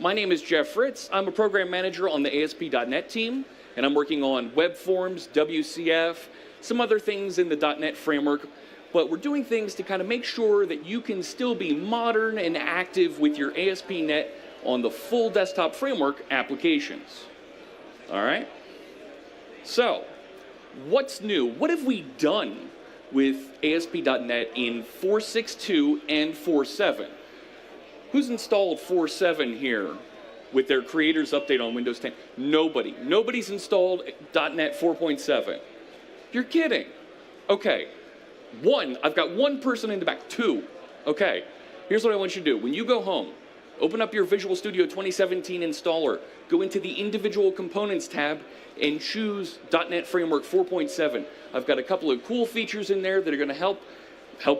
My name is Jeff Fritz. I'm a program manager on the ASP.NET team, and I'm working on web forms, WCF, some other things in the .NET framework, but we're doing things to kind of make sure that you can still be modern and active with your ASP.NET on the full desktop framework applications. All right? So, what's new? What have we done with ASP.NET in 4.6.2 and 4.7? Who's installed 4.7 here with their creators update on Windows 10? Nobody. Nobody's installed .NET 4.7. You're kidding. Okay. I've got one person in the back. Two. Okay. Here's what I want you to do. When you go home, open up your Visual Studio 2017 installer, go into the Individual Components tab, and choose .NET Framework 4.7. I've got a couple of cool features in there that are going to help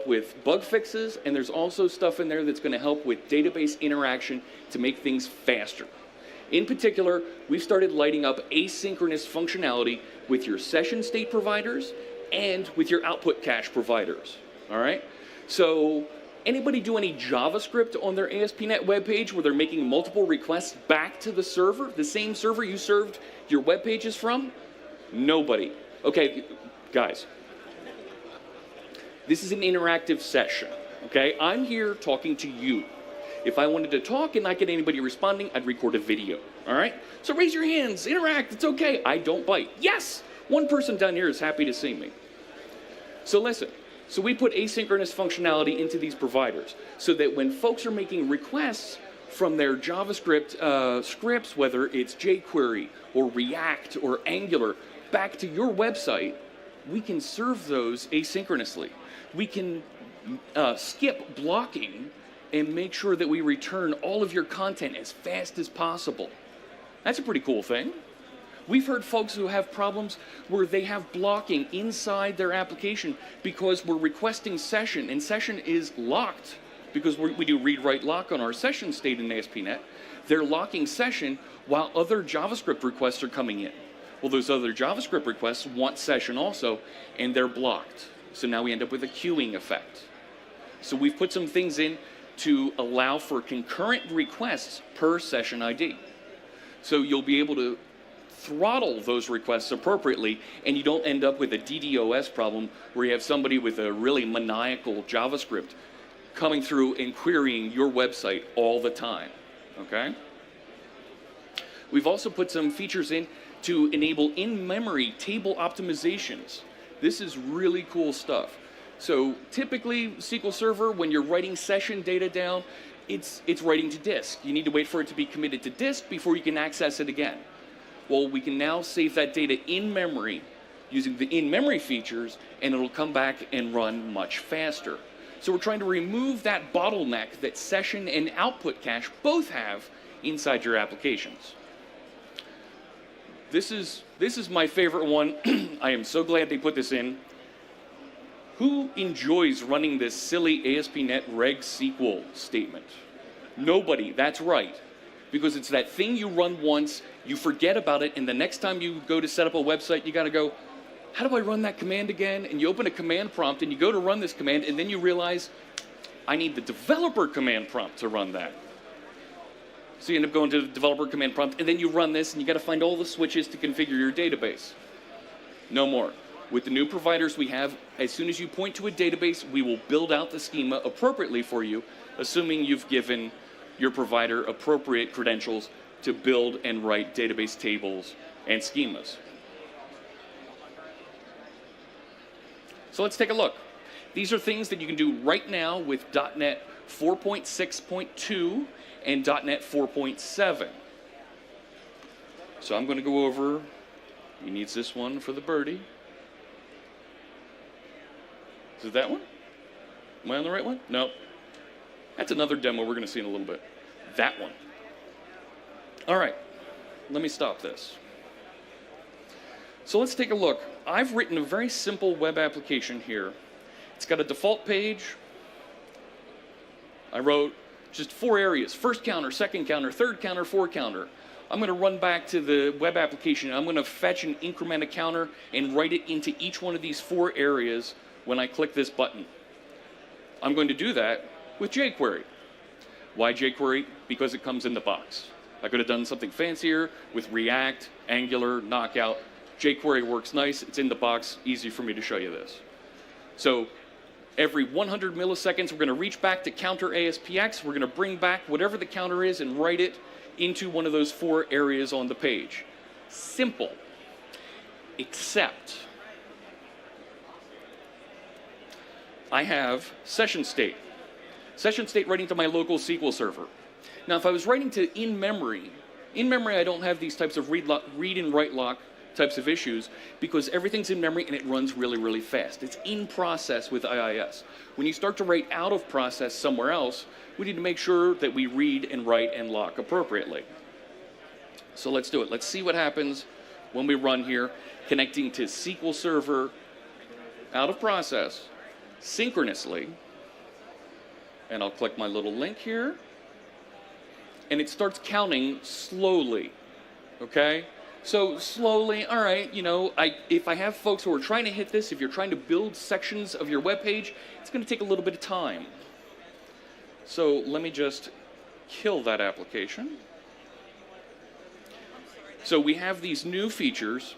with bug fixes, and there's also stuff in there that's going to help with database interaction to make things faster. In particular, we've started lighting up asynchronous functionality with your session state providers and with your output cache providers. All right? So, anybody do any JavaScript on their ASP.NET web page where they're making multiple requests back to the server, the same server you served your web pages from? Nobody. Okay, guys. This is an interactive session, okay? I'm here talking to you. If I wanted to talk and not get anybody responding, I'd record a video, all right? So raise your hands, interact, it's okay. I don't bite. Yes! One person down here is happy to see me. So listen. So we put asynchronous functionality into these providers so that when folks are making requests from their JavaScript scripts, whether it's jQuery or React or Angular, back to your website, we can serve those asynchronously. We can skip blocking and make sure that we return all of your content as fast as possible. That's a pretty cool thing. We've heard folks who have problems where they have blocking inside their application because we're requesting session, and session is locked because we do read-write lock on our session state in ASP.NET. They're locking session while other JavaScript requests are coming in. Well, those other JavaScript requests want session also, and they're blocked. So now we end up with a queuing effect. So we've put some things in to allow for concurrent requests per session ID. So you'll be able to throttle those requests appropriately, and you don't end up with a DDoS problem where you have somebody with a really maniacal JavaScript coming through and querying your website all the time, okay? We've also put some features in to enable in-memory table optimizations. This is really cool stuff. So typically, SQL Server, when you're writing session data down, it's writing to disk. You need to wait for it to be committed to disk before you can access it again. Well, we can now save that data in memory using the in-memory features, and it'll come back and run much faster. So we're trying to remove that bottleneck that session and output cache both have inside your applications. This is my favorite one. I am so glad they put this in. Who enjoys running this silly ASP.NET Reg SQL statement? Nobody, that's right. Because it's that thing you run once, you forget about it, and the next time you go to set up a website, you gotta go, how do I run that command again? And you open a command prompt, and you go to run this command, and then you realize, I need the developer command prompt to run that. So you end up going to the developer command prompt, and then you run this, and you gotta find all the switches to configure your database. No more. With the new providers we have, as soon as you point to a database, we will build out the schema appropriately for you, assuming you've given your provider appropriate credentials to build and write database tables and schemas. So let's take a look. These are things that you can do right now with .NET 4.6.2 and .NET 4.7. So I'm going to go over, he needs this one for the birdie. Is it that one? Am I on the right one? No. That's another demo we're going to see in a little bit. That one. All right. Let me stop this. So let's take a look. I've written a very simple web application here. It's got a default page. I wrote just 4 areas: first counter, second counter, third counter, fourth counter. I'm going to run back to the web application. I'm going to fetch and increment a counter and write it into each one of these 4 areas when I click this button. I'm going to do that with jQuery. Why jQuery? Because it comes in the box. I could have done something fancier with React, Angular, Knockout. jQuery works nice. It's in the box. Easy for me to show you this. So every 100 milliseconds, we're going to reach back to counter ASPX. We're going to bring back whatever the counter is and write it into one of those 4 areas on the page. Simple. Except I have session state. Session state writing to my local SQL server. Now, if I was writing to in-memory I don't have these types of read and write lock types of issues because everything's in memory and it runs really, really fast. It's in process with IIS. When you start to write out of process somewhere else, we need to make sure that we read and write and lock appropriately. So let's do it. Let's see what happens when we run here, connecting to SQL Server out of process synchronously. And I'll click my little link here. And it starts counting slowly, okay? So slowly, all right, you know, if I have folks who are trying to hit this, if you're trying to build sections of your web page, it's going to take a little bit of time. So let me just kill that application. So we have these new features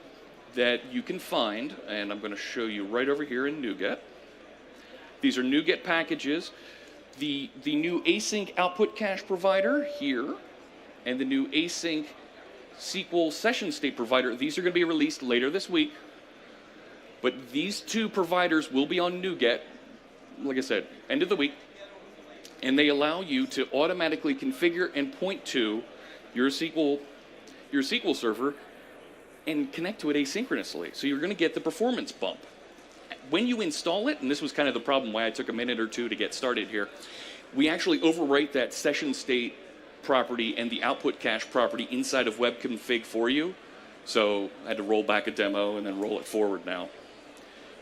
that you can find, and I'm going to show you right over here in NuGet. These are NuGet packages. The new async output cache provider here, and the new async SQL session state provider, these are going to be released later this week. But these 2 providers will be on NuGet, like I said, end of the week. And they allow you to automatically configure and point to your SQL server and connect to it asynchronously. So you're going to get the performance bump. When you install it, and this was kind of the problem why I took a minute or 2 to get started here, we actually overwrite that session state property and the output cache property inside of web config for you. So I had to roll back a demo and then roll it forward now.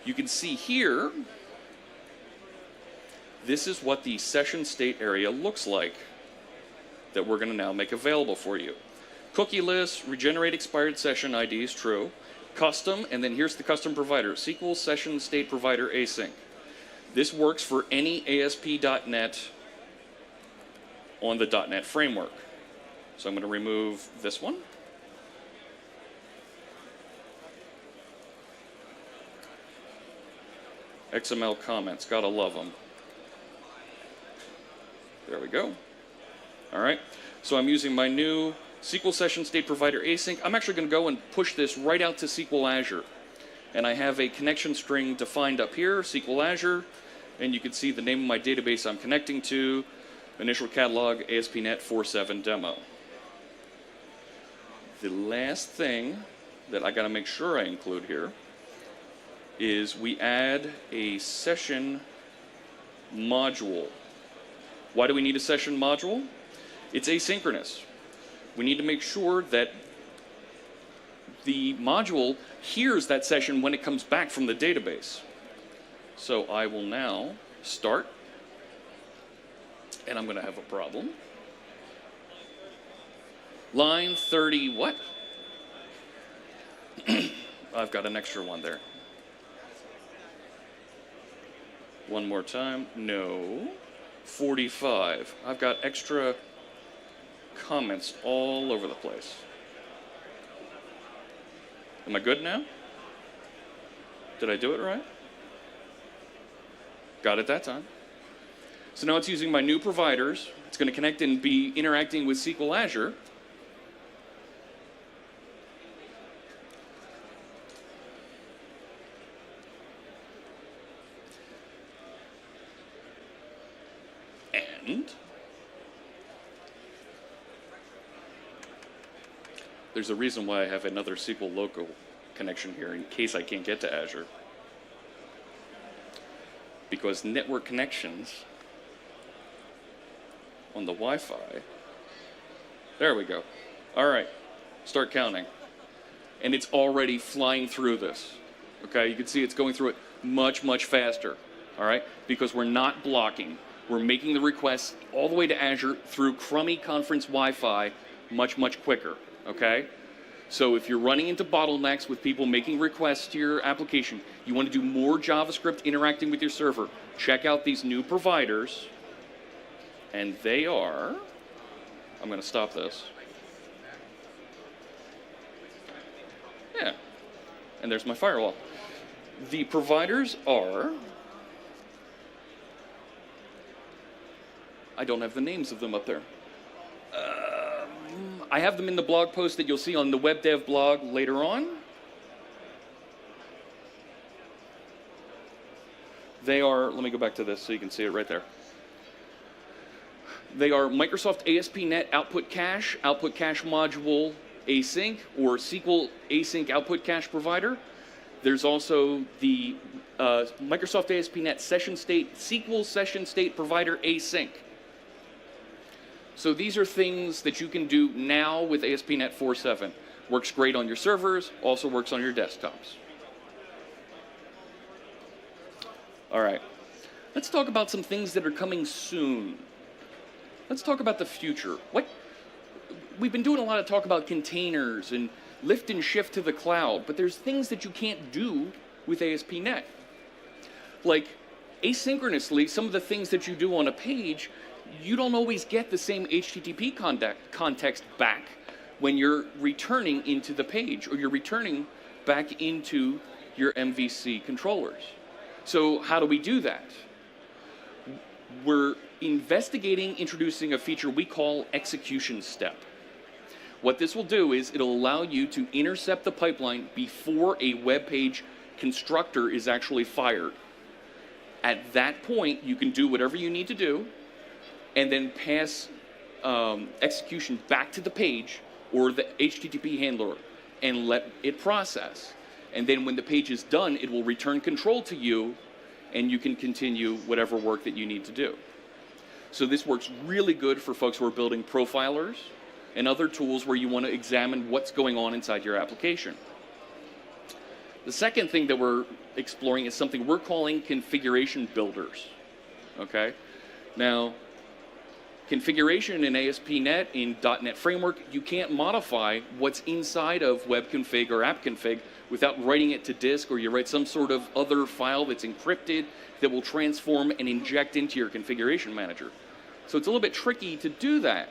You can see here, this is what the session state area looks like that we're going to now make available for you. Cookie list, regenerate expired session IDs, true. Custom, and then here's the custom provider, SQL Session State Provider Async. This works for any ASP.NET on the .NET framework. So I'm going to remove this one. XML comments, gotta love them. There we go. All right, so I'm using my new SQL Session State Provider Async. I'm actually going to go and push this right out to SQL Azure. And I have a connection string defined up here, SQL Azure. And you can see the name of my database I'm connecting to, initial catalog, ASP NET 4.7 demo. The last thing that I got to make sure I include here is we add a session module. Why do we need a session module? It's asynchronous. We need to make sure that the module hears that session when it comes back from the database. So I will now start, and I'm going to have a problem. Line 30, what? I've got an extra one there. One more time. No. 45. I've got extra comments all over the place. Am I good now? Did I do it right? Got it that time. So now it's using my new providers. It's going to connect and be interacting with SQL Azure. And there's a reason why I have another SQL local connection here in case I can't get to Azure. Because network connections on the Wi-Fi, there we go. All right, start counting. And it's already flying through this. Okay, you can see it's going through it much, much faster. All right, because we're not blocking. We're making the requests all the way to Azure through crummy conference Wi-Fi much, much quicker. Okay? So if you're running into bottlenecks with people making requests to your application, you want to do more JavaScript interacting with your server, check out these new providers And they are, I'm going to stop this. Yeah, and there's my firewall. The providers are, I don't have the names of them up there. I have them in the blog post that you'll see on the web dev blog later on. They are, let me go back to this so you can see it right there. They are Microsoft ASP NET Output Cache Module Async, or SQL Async Output Cache Provider. There's also the Microsoft ASP NET Session State SQL Session State Provider Async. So these are things that you can do now with ASP.NET 4.7. Works great on your servers, also works on your desktops. All right, let's talk about some things that are coming soon. Let's talk about the future. We've been doing a lot of talk about containers and lift and shift to the cloud, but there's things that you can't do with ASP.NET. Like asynchronously, some of the things that you do on a page, you don't always get the same HTTP context back when you're returning into the page, or you're returning back into your MVC controllers. So how do we do that? We're investigating introducing a feature we call execution step. What this will do is it'll allow you to intercept the pipeline before a web page constructor is actually fired. At that point, you can do whatever you need to do and then pass execution back to the page or the HTTP handler and let it process. And then when the page is done, it will return control to you, and you can continue whatever work that you need to do. So this works really good for folks who are building profilers and other tools where you want to examine what's going on inside your application. The second thing that we're exploring is something we're calling configuration builders. Okay? Now, configuration in ASP.NET, in .NET Framework, you can't modify what's inside of webconfig or appconfig without writing it to disk, or you write some sort of other file that's encrypted that will transform and inject into your configuration manager. So it's a little bit tricky to do that.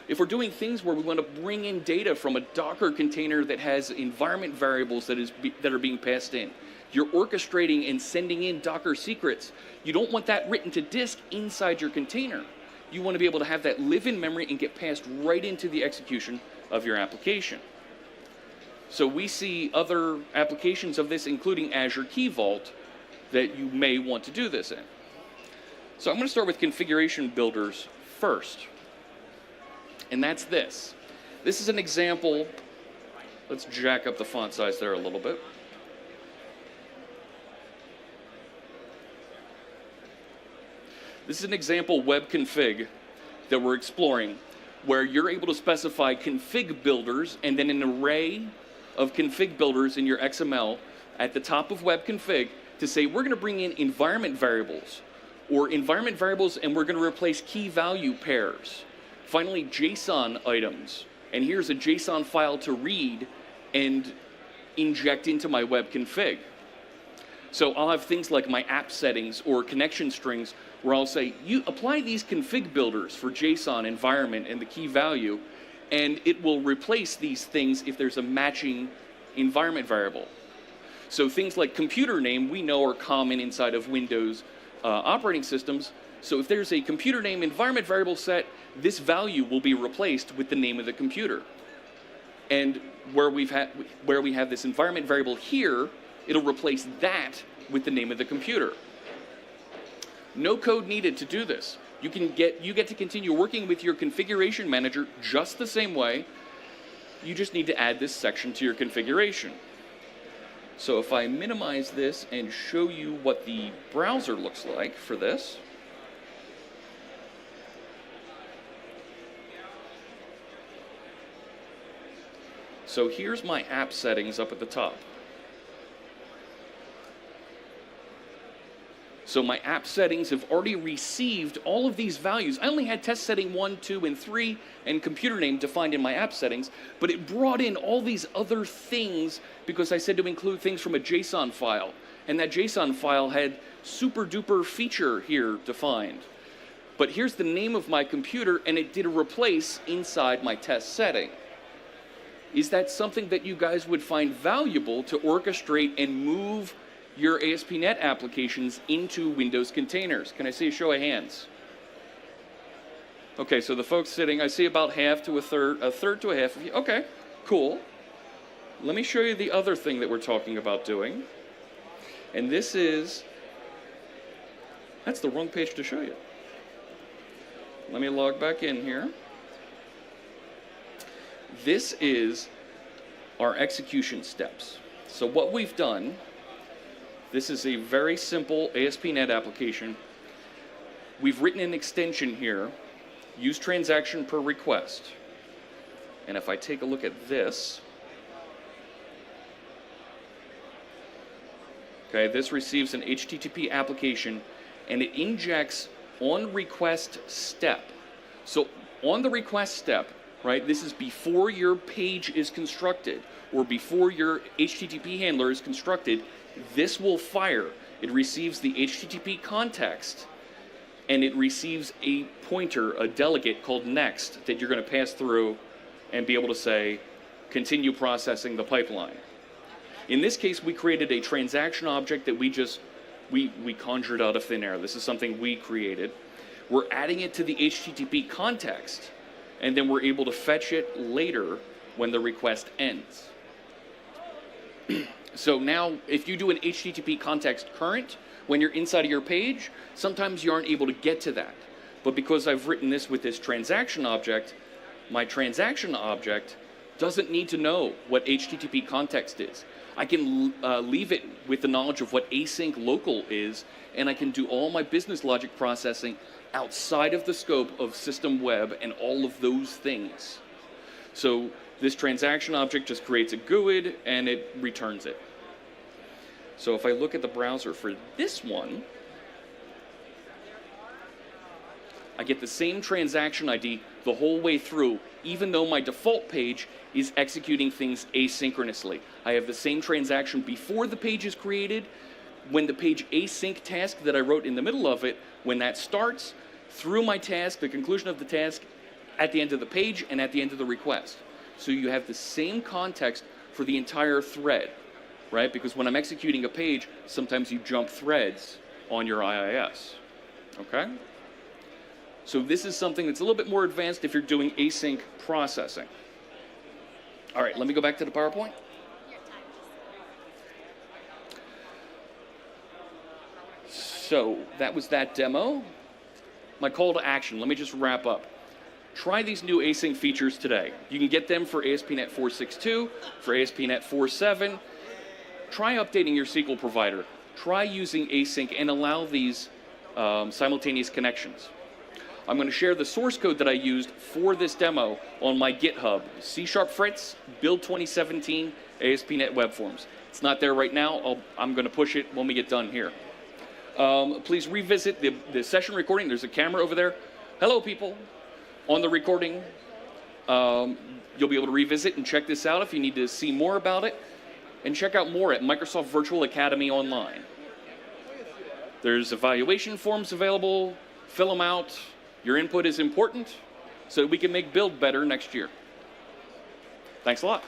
If we're doing things where we want to bring in data from a Docker container that has environment variables that are being passed in, you're orchestrating and sending in Docker secrets. You don't want that written to disk inside your container. You want to be able to have that live in memory and get passed right into the execution of your application. So we see other applications of this, including Azure Key Vault, that you may want to do this in. So I'm going to start with configuration builders first. And that's this. This is an example. Let's jack up the font size there a little bit. This is an example web config that we're exploring, where you're able to specify config builders and then an array of config builders in your XML at the top of web config to say, we're going to bring in environment variables, and we're going to replace key value pairs. Finally, JSON items, and here's a JSON file to read and inject into my web config. So I'll have things like my app settings or connection strings where I'll say, you apply these config builders for JSON environment and the key value, and it will replace these things if there's a matching environment variable. So things like computer name we know are common inside of Windows operating systems. So if there's a computer name environment variable set, this value will be replaced with the name of the computer. And where we have this environment variable here, it'll replace that with the name of the computer. No code needed to do this. You get to continue working with your configuration manager just the same way. You just need to add this section to your configuration. So if I minimize this and show you what the browser looks like for this. So here's my app settings up at the top. So my app settings have already received all of these values. I only had test setting 1, 2, and 3 and computer name defined in my app settings, but it brought in all these other things because I said to include things from a JSON file. And that JSON file had super duper feature here defined. But here's the name of my computer, and it did a replace inside my test setting. Is that something that you guys would find valuable to orchestrate and move your ASP.NET applications into Windows containers? Can I see a show of hands? Okay, so the folks sitting, I see about half to a third to a half of you. Okay, cool. Let me show you the other thing that we're talking about doing. And this is, that's the wrong page to show you. Let me log back in here. This is our execution steps. So what we've done, this is a very simple ASP.NET application. We've written an extension here, use transaction per request. And if I take a look at this, okay, this receives an HTTP application and it injects on request step. So on the request step, right, this is before your page is constructed or before your HTTP handler is constructed, this will fire. It receives the HTTP context and it receives a pointer, a delegate called next that you're going to pass through and be able to say, continue processing the pipeline. In this case, we created a transaction object that we conjured out of thin air. This is something we created. We're adding it to the HTTP context, and then we're able to fetch it later when the request ends. So now, if you do an HTTP context current, when you're inside of your page, sometimes you aren't able to get to that. But because I've written this with this transaction object, my transaction object doesn't need to know what HTTP context is. I can leave it with the knowledge of what async local is, and I can do all my business logic processing outside of the scope of system web and all of those things. So this transaction object just creates a GUID and it returns it. So if I look at the browser for this one, I get the same transaction ID the whole way through, even though my default page is executing things asynchronously. I have the same transaction before the page is created, when the page async task that I wrote in the middle of it, when that starts, through my task, the conclusion of the task, at the end of the page, and at the end of the request. So you have the same context for the entire thread, right? Because when I'm executing a page, sometimes you jump threads on your IIS, okay? So this is something that's a little bit more advanced if you're doing async processing. All right, let me go back to the PowerPoint. So that was that demo. My call to action, let me just wrap up. Try these new async features today. You can get them for ASP.NET 4.6.2, for ASP.NET 4.7. Try updating your SQL provider. Try using async and allow these simultaneous connections. I'm going to share the source code that I used for this demo on my GitHub. C# Fritz, build 2017, ASP.NET Web Forms. It's not there right now. I'm going to push it when we get done here. Please revisit the session recording. There's a camera over there. Hello, people. On the recording, you'll be able to revisit and check this out if you need to see more about it. And check out more at Microsoft Virtual Academy online. There's evaluation forms available. Fill them out. Your input is important so that we can make build better next year. Thanks a lot.